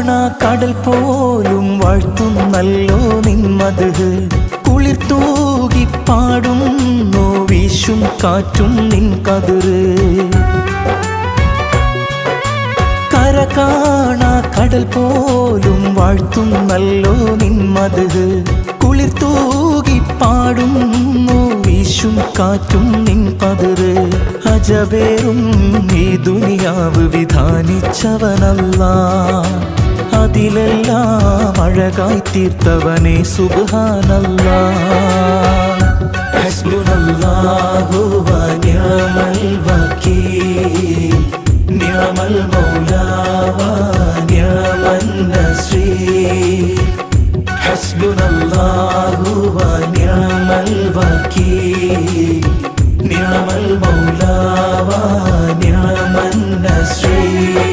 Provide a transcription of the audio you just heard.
കാണാ കടൽ പോലും വാഴ്ത്തുന്നല്ലോ നിന്മത് കുളിർത്തൂകി പാടുന്നു വീശും കാറ്റും നിൻ കതിര് കര കാണാ കടൽ പോലും വാഴ്ത്തുന്നല്ലോ നിന്മത് കുളിർത്തൂകി പാടുന്നു വീശും കാറ്റും നിൻ പതിര് അജബേറും ഈ ദുനിയാവ് വിധാനിച്ചവനല്ലാ അതിലെല്ലാം അഴകായി തീർത്തവനെ സുബ്ഹാനല്ലാഹ് ഹസ്ബുനല്ലാഹു വ നിഅമൽ വകീൽ നിഅമൽ മൗലാ വ നിഅമൻ നസീർ ഹസ്ബുനല്ലാഹു വ നിഅമൽ വകീൽ നിഅമൽ മൗലാ വ നിഅമൻ നസീർ